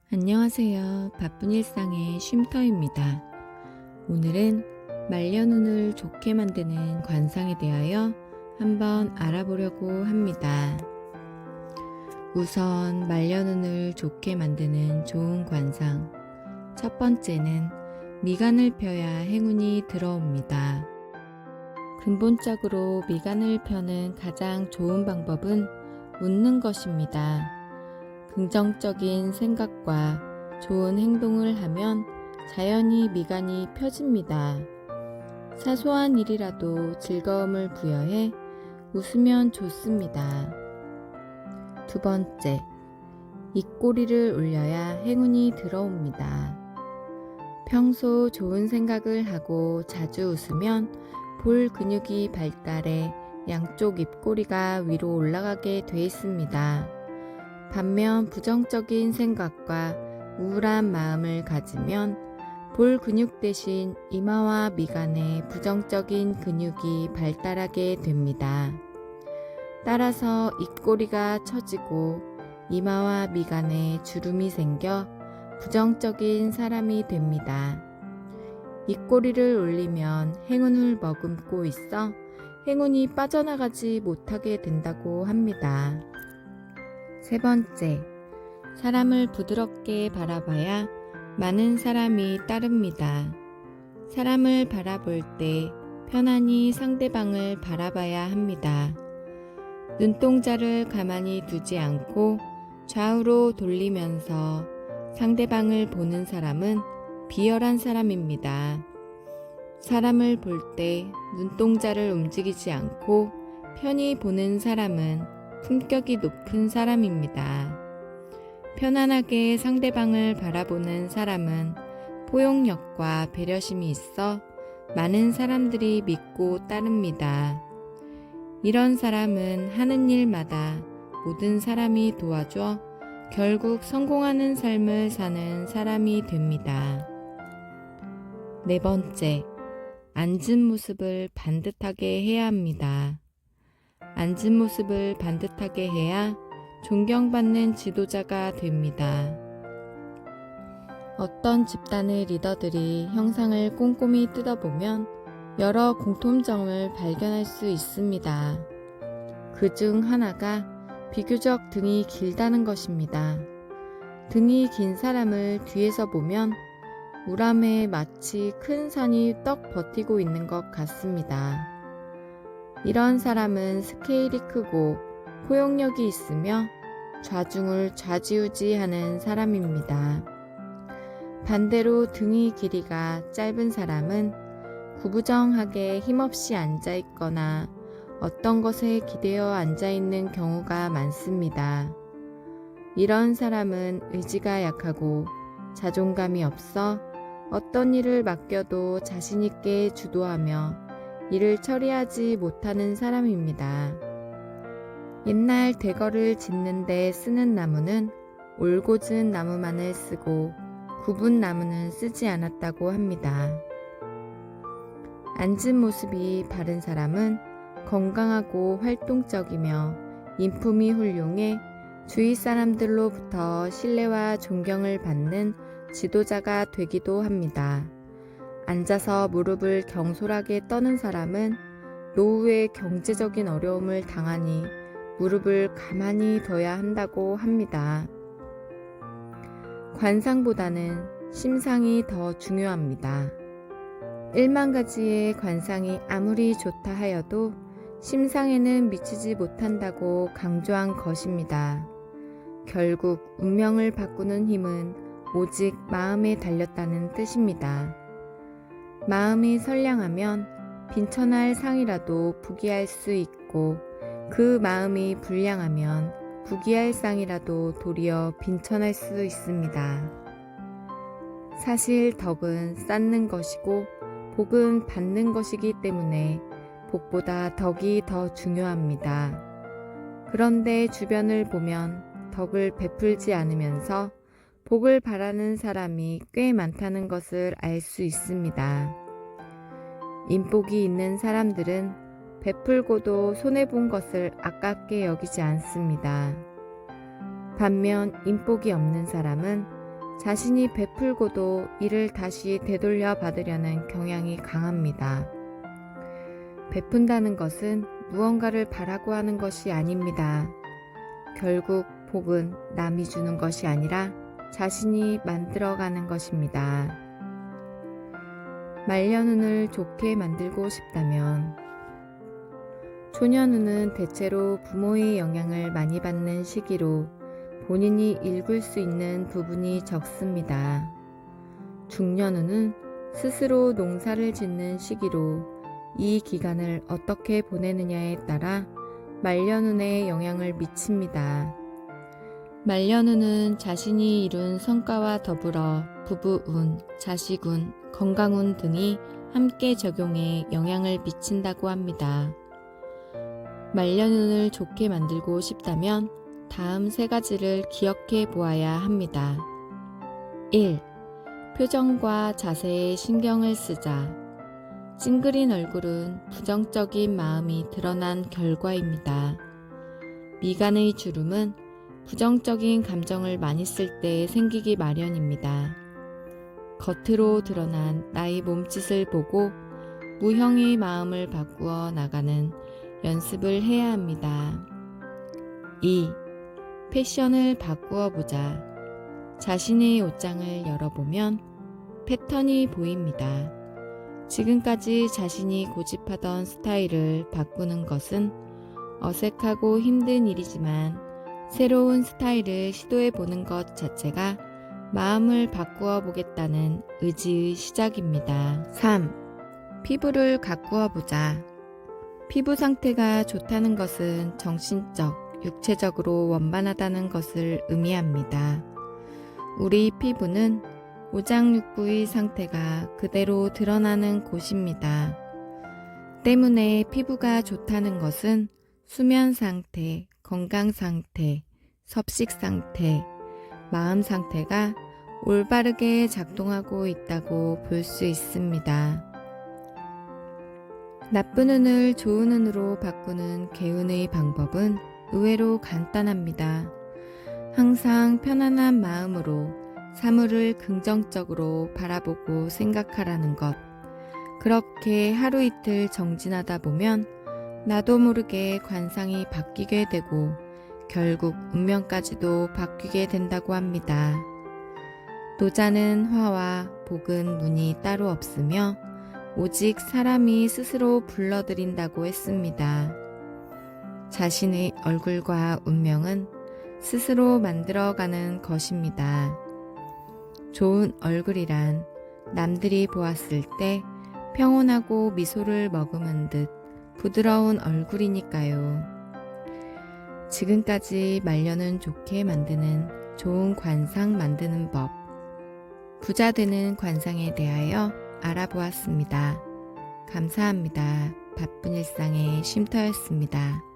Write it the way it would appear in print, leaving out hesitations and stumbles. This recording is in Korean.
안녕하세요. 바쁜 일상의 쉼터입니다. 오늘은 말려눈을 좋게 만드는 관상에 대하여 한번 알아보려고 합니다. 우선 말려눈을 좋게 만드는 좋은 관상. 첫 번째는 미간을 펴야 행운이 들어옵니다. 근본적으로 미간을 펴는 가장 좋은 방법은 웃는 것입니다. 긍정적인 생각과 좋은 행동을 하면 자연히 미간이 펴집니다. 사소한 일이라도 즐거움을 부여해 웃으면 좋습니다. 두 번째, 입꼬리를 올려야 행운이 들어옵니다. 평소 좋은 생각을 하고 자주 웃으면 볼 근육이 발달해 양쪽 입꼬리가 위로 올라가게 돼 있습니다. 반면 부정적인 생각과 우울한 마음을 가지면 볼 근육 대신 이마와 미간에 부정적인 근육이 발달하게 됩니다. 따라서 입꼬리가 처지고 이마와 미간에 주름이 생겨 부정적인 사람이 됩니다. 입꼬리를 올리면 행운을 머금고 있어 행운이 빠져나가지 못하게 된다고 합니다. 세 번째, 사람을 부드럽게 바라봐야 많은 사람이 따릅니다. 사람을 바라볼 때 편안히 상대방을 바라봐야 합니다. 눈동자를 가만히 두지 않고 좌우로 돌리면서 상대방을 보는 사람은 비열한 사람입니다. 사람을 볼 때 눈동자를 움직이지 않고 편히 보는 사람은 품격이 높은 사람입니다. 편안하게 상대방을 바라보는 사람은 포용력과 배려심이 있어 많은 사람들이 믿고 따릅니다. 이런 사람은 하는 일마다 모든 사람이 도와줘 결국 성공하는 삶을 사는 사람이 됩니다. 네 번째, 앉은 모습을 반듯하게 해야 합니다. 앉은 모습을 반듯하게 해야 존경받는 지도자가 됩니다. 어떤 집단의 리더들이 형상을 꼼꼼히 뜯어보면 여러 공통점을 발견할 수 있습니다. 그 중 하나가 비교적 등이 길다는 것입니다. 등이 긴 사람을 뒤에서 보면 우람에 마치 큰 산이 떡 버티고 있는 것 같습니다. 이런 사람은 스케일이 크고 포용력이 있으며 좌중을 좌지우지하는 사람입니다. 반대로 등이 길이가 짧은 사람은 구부정하게 힘없이 앉아있거나 어떤 것에 기대어 앉아있는 경우가 많습니다. 이런 사람은 의지가 약하고 자존감이 없어 어떤 일을 맡겨도 자신있게 주도하며 일을 처리하지 못하는 사람입니다. 옛날 대거를 짓는 데 쓰는 나무는 올곧은 나무만을 쓰고 굽은 나무는 쓰지 않았다고 합니다. 앉은 모습이 바른 사람은 건강하고 활동적이며 인품이 훌륭해 주위 사람들로부터 신뢰와 존경을 받는 지도자가 되기도 합니다. 앉아서 무릎을 경솔하게 떠는 사람은 노후에 경제적인 어려움을 당하니 무릎을 가만히 둬야 한다고 합니다. 관상보다는 심상이 더 중요합니다. 1만 가지의 관상이 아무리 좋다 하여도 심상에는 미치지 못한다고 강조한 것입니다. 결국 운명을 바꾸는 힘은 오직 마음에 달렸다는 뜻입니다. 마음이 선량하면 빈천할 상이라도 부귀할 수 있고 그 마음이 불량하면 부귀할 상이라도 도리어 빈천할 수 있습니다. 사실 덕은 쌓는 것이고 복은 받는 것이기 때문에 복보다 덕이 더 중요합니다. 그런데 주변을 보면 덕을 베풀지 않으면서 복을 바라는 사람이 꽤 많다는 것을 알 수 있습니다. 인복이 있는 사람들은 베풀고도 손해본 것을 아깝게 여기지 않습니다. 반면 인복이 없는 사람은 자신이 베풀고도 이를 다시 되돌려 받으려는 경향이 강합니다. 베푼다는 것은 무언가를 바라고 하는 것이 아닙니다. 결국 복은 남이 주는 것이 아니라 자신이 만들어가는 것입니다. 말년운을 좋게 만들고 싶다면 초년운은 대체로 부모의 영향을 많이 받는 시기로 본인이 읽을 수 있는 부분이 적습니다. 중년운은 스스로 농사를 짓는 시기로 이 기간을 어떻게 보내느냐에 따라 말년운에 영향을 미칩니다. 말년운은 자신이 이룬 성과와 더불어 부부운, 자식운, 건강운 등이 함께 적용해 영향을 미친다고 합니다. 말년운을 좋게 만들고 싶다면 다음 세 가지를 기억해 보아야 합니다. 1. 표정과 자세에 신경을 쓰자. 찡그린 얼굴은 부정적인 마음이 드러난 결과입니다. 미간의 주름은 부정적인 감정을 많이 쓸 때 생기기 마련입니다. 겉으로 드러난 나의 몸짓을 보고 무형의 마음을 바꾸어 나가는 연습을 해야 합니다. 2. 패션을 바꾸어 보자. 자신의 옷장을 열어보면 패턴이 보입니다. 지금까지 자신이 고집하던 스타일을 바꾸는 것은 어색하고 힘든 일이지만 새로운 스타일을 시도해 보는 것 자체가 마음을 바꾸어 보겠다는 의지의 시작입니다. 3. 피부를 가꾸어 보자. 피부 상태가 좋다는 것은 정신적, 육체적으로 원만하다는 것을 의미합니다. 우리 피부는 오장육부의 상태가 그대로 드러나는 곳입니다. 때문에 피부가 좋다는 것은 수면 상태, 건강 상태, 섭식 상태, 마음 상태가 올바르게 작동하고 있다고 볼 수 있습니다. 나쁜 운을 좋은 운으로 바꾸는 개운의 방법은 의외로 간단합니다. 항상 편안한 마음으로 사물을 긍정적으로 바라보고 생각하라는 것. 그렇게 하루 이틀 정진하다 보면 나도 모르게 관상이 바뀌게 되고 결국 운명까지도 바뀌게 된다고 합니다. 노자는 화와 복은 운이 따로 없으며 오직 사람이 스스로 불러들인다고 했습니다. 자신의 얼굴과 운명은 스스로 만들어가는 것입니다. 좋은 얼굴이란 남들이 보았을 때 평온하고 미소를 머금은 듯 부드러운 얼굴이니까요. 지금까지 말년은 좋게 만드는 좋은 관상 만드는 법, 부자 되는 관상에 대하여 알아보았습니다. 감사합니다. 바쁜 일상의 쉼터였습니다.